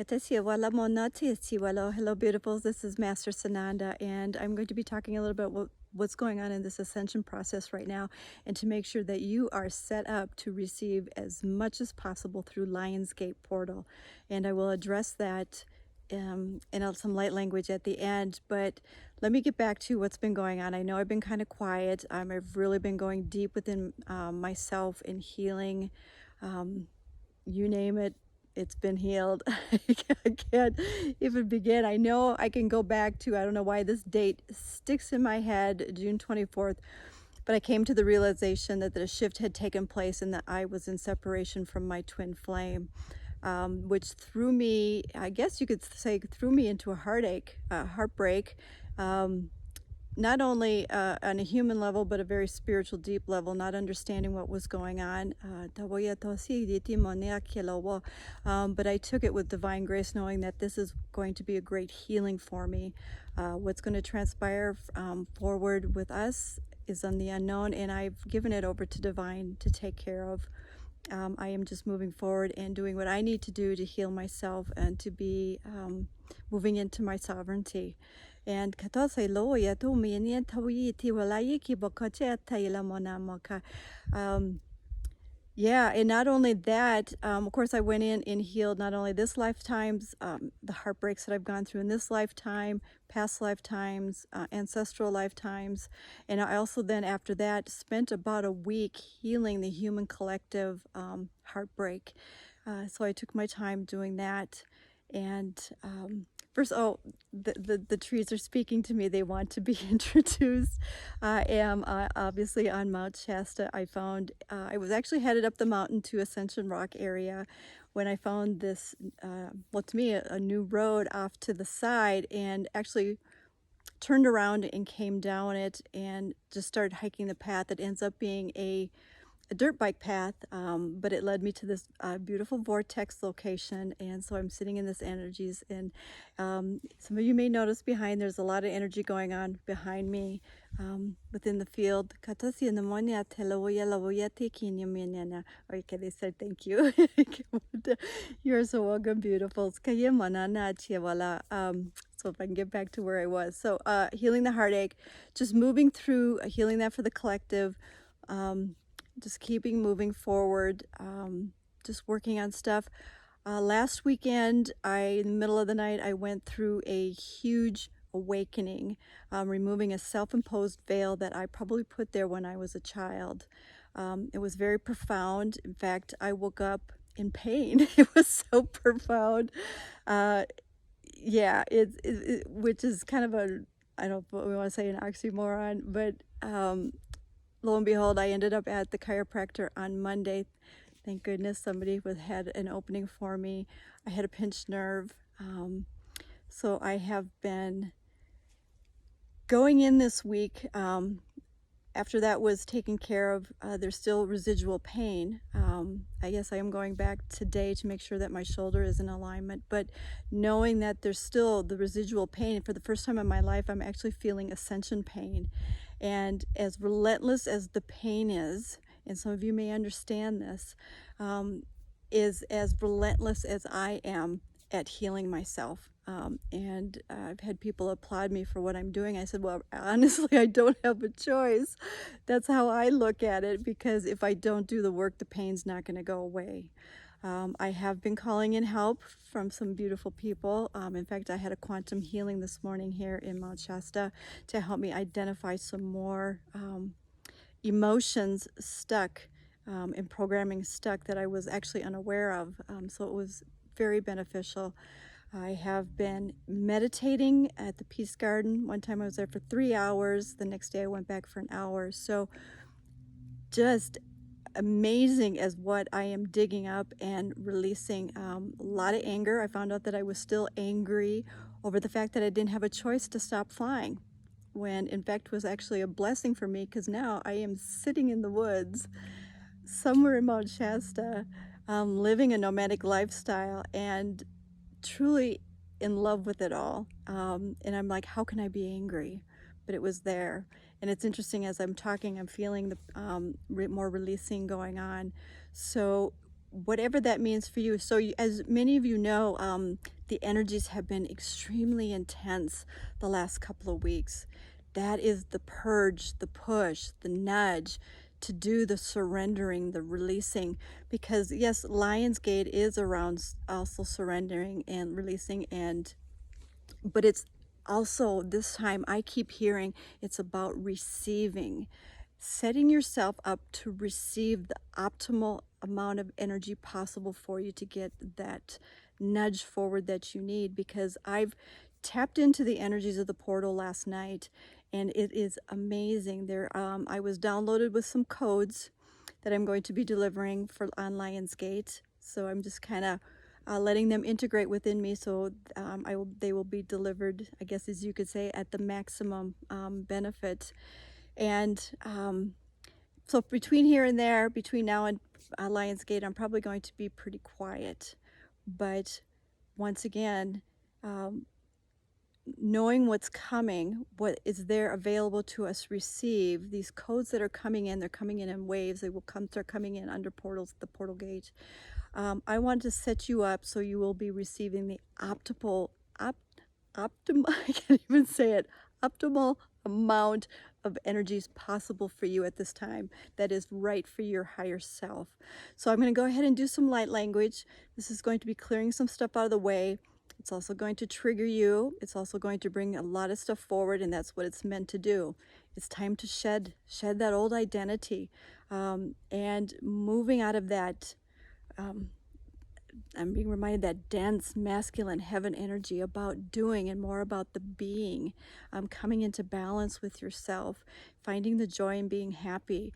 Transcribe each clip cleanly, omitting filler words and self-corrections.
Hello, beautifuls. This is Master Sananda, and I'm going to be talking a little bit about what's going on in this ascension process right now, and to make sure that you are set up to receive as much as possible through Lionsgate Portal. And I will address that in some light language at the end, but let me get back to what's been going on. I know I've been kind of quiet. I've really been going deep within myself in healing. You name it, it's been healed. I can't even begin. I know I can go back to, I don't know why this date sticks in my head, June 24th, but I came to the realization that a shift had taken place and that I was in separation from my twin flame, which threw me, I guess you could say, threw me into a heartbreak. Not only on a human level, but a very spiritual, deep level, not understanding what was going on. But I took it with divine grace, knowing that this is going to be a great healing for me. What's going to transpire forward with us is on the unknown, and I've given it over to divine to take care of. I am just moving forward and doing what I need to do to heal myself and to be moving into my sovereignty. And yeah, and not only that, of course, I went in and healed not only this lifetime's, the heartbreaks that I've gone through in this lifetime, past lifetimes, ancestral lifetimes. And I also then, after that, spent about a week healing the human collective heartbreak. So I took my time doing that. And first, the trees are speaking to me. They want to be introduced. I am obviously on Mount Shasta. I was actually headed up the mountain to Ascension Rock area when I found this, well, to me, a new road off to the side, and actually turned around and came down it and just started hiking the path. It ends up being a dirt bike path, but it led me to this beautiful vortex location, and so I'm sitting in this energies, and some of you may notice behind there's a lot of energy going on behind me within the field. Okay, they said thank you. You're so welcome, beautifuls. So if I can get back to where I was. So healing the heartache, just moving through, healing that for the collective, just keeping moving forward, just working on stuff. Last weekend, in the middle of the night, I went through a huge awakening, removing a self-imposed veil that I probably put there when I was a child. It was very profound. In fact, I woke up in pain. It was so profound. Yeah, which is kind of I don't know if we want to say an oxymoron, but lo and behold, I ended up at the chiropractor on Monday. Thank goodness somebody had an opening for me. I had a pinched nerve. So I have been going in this week. After that was taken care of, there's still residual pain. I guess I am going back today to make sure that my shoulder is in alignment, but knowing that there's still the residual pain, for the first time in my life, I'm actually feeling ascension pain. And as relentless as the pain is, and some of you may understand this, is as relentless as I am at healing myself. And I've had people applaud me for what I'm doing. I said, well, honestly, I don't have a choice. That's how I look at it, because if I don't do the work, the pain's not going to go away. I have been calling in help from some beautiful people. In fact, I had a quantum healing this morning here in Mount Shasta to help me identify some more emotions stuck and programming stuck that I was actually unaware of. So it was very beneficial. I have been meditating at the Peace Garden. One time I was there for 3 hours. The next day I went back for an hour. So just amazing as what I am digging up and releasing. A lot of anger. I found out that I was still angry over the fact that I didn't have a choice to stop flying, when in fact was actually a blessing for me, because now I am sitting in the woods somewhere in Mount Shasta, living a nomadic lifestyle and truly in love with it all. And I'm like, how can I be angry? But it was there. And it's interesting, as I'm talking, I'm feeling the more releasing going on. So whatever that means for you. So as many of you know, the energies have been extremely intense the last couple of weeks. That is the purge, the push, the nudge to do the surrendering, the releasing, because yes, Lionsgate is around also surrendering and releasing, but it's also this time I keep hearing it's about receiving, setting yourself up to receive the optimal amount of energy possible for you to get that nudge forward that you need, because I've tapped into the energies of the portal last night and it is amazing. I was downloaded with some codes that I'm going to be delivering for on Lionsgate, so I'm just kind of letting them integrate within me, so they will be delivered, I guess as you could say, at the maximum benefit. And so between here and there, between now and Lionsgate, I'm probably going to be pretty quiet. But once again, knowing what's coming, what is there available to us receive, these codes that are coming in, they're coming in waves. They will start coming in under portals, the portal gate. I want to set you up so you will be receiving the optimal, I can't even say it, optimal amount of energies possible for you at this time that is right for your higher self. So I'm going to go ahead and do some light language. This is going to be clearing some stuff out of the way. It's also going to trigger you. It's also going to bring a lot of stuff forward, and that's what it's meant to do. It's time to shed that old identity, and moving out of that. I'm being reminded that dense masculine heaven energy about doing and more about the being, coming into balance with yourself, finding the joy in being happy.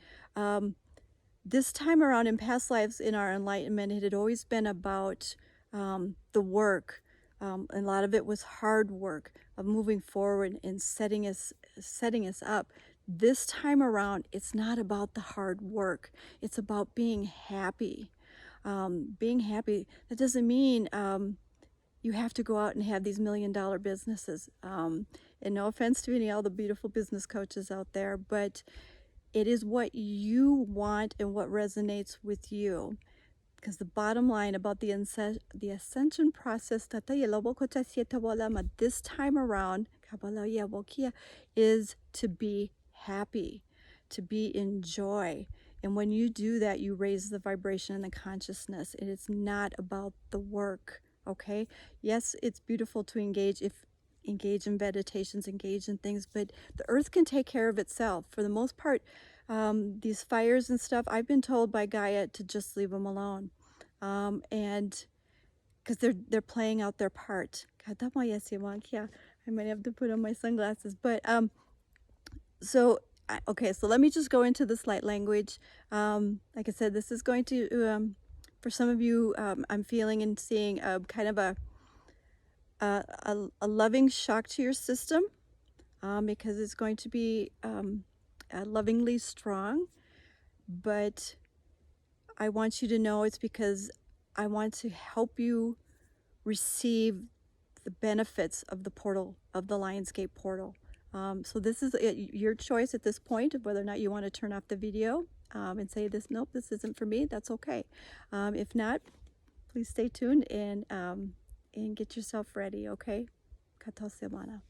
This time around, in past lives, in our enlightenment, it had always been about the work. And a lot of it was hard work of moving forward and setting us up. This time around, it's not about the hard work. It's about being happy. Being happy, that doesn't mean you have to go out and have these $1 million businesses. And no offense to all the beautiful business coaches out there, but it is what you want and what resonates with you. Because the bottom line about the ascension process this time around is to be happy, to be in joy. And when you do that, you raise the vibration and the consciousness. And it's not about the work, okay? Yes, it's beautiful to engage in meditations, engage in things, but the earth can take care of itself. For the most part, these fires and stuff, I've been told by Gaia to just leave them alone. And because they're playing out their part. I might have to put on my sunglasses. But okay, so let me just go into this light language. Like I said, this is going to, for some of you, I'm feeling and seeing kind of a loving shock to your system, because it's going to be lovingly strong. But I want you to know it's because I want to help you receive the benefits of the portal, of the Lionsgate portal. So this is your choice at this point of whether or not you want to turn off the video and say nope, this isn't for me. That's okay. If not, please stay tuned and get yourself ready, okay? Kato semana.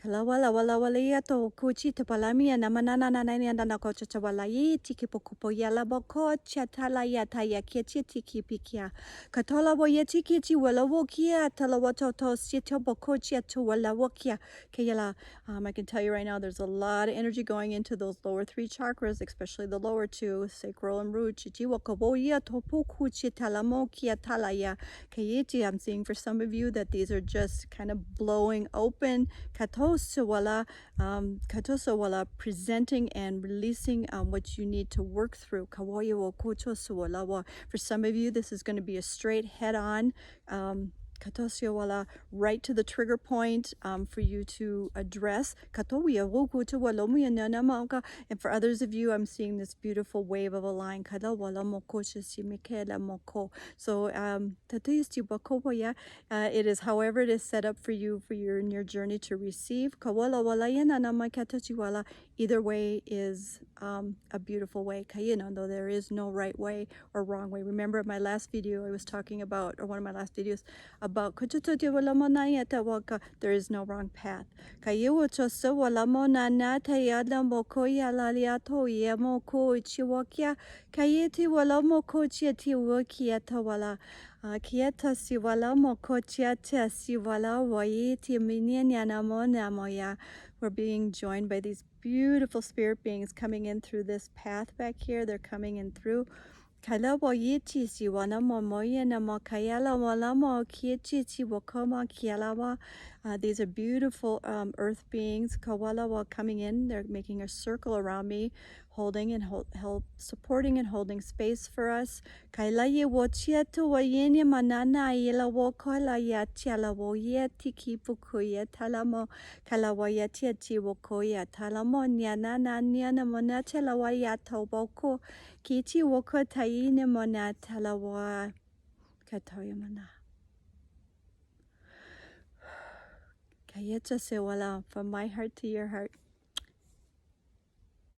Kalawala wala wala yato kuchi tapalamia namanana nanana na kocha chawala tiki pokupo yala boko chatala yata yakichi tiki pikia katola wo yetiki chi wala wokia talawato to sito boko chato wala wokia kayala. I can tell you right now, there's a lot of energy going into those lower 3 chakras, especially the lower 2, sacral and root. Chichi wakaboya topuku chitalamo kia talaya kayiti. I'm seeing for some of you that these are just kind of blowing open. Katosawala, presenting and releasing what you need to work through. For some of you, this is going to be a straight head-on katosiawala, right to the trigger point for you to address. Katowiya wogu to walomuya nanamauka. And for others of you, I'm seeing this beautiful wave of a line. Kadawala moko shisimikela moko. So tatuyisti bakoboya. It is however it is set up for you for your in your journey to receive. Kawala wala yananama katachiwala. Either way is a beautiful way. Kayino, though there is no right way or wrong way. Remember my last video I was talking about, or one of my last videos, about there is no wrong path. Kieta siwala mokochiata siwala wayiti minyana moya. We're being joined by these beautiful spirit beings coming in through this path back here. They're coming in through. These are beautiful earth beings coming in. They're making a circle around me, holding and supporting and holding space for us. Kichi woko taine mona talawa katoyamana. Kayeta sewala, from my heart to your heart.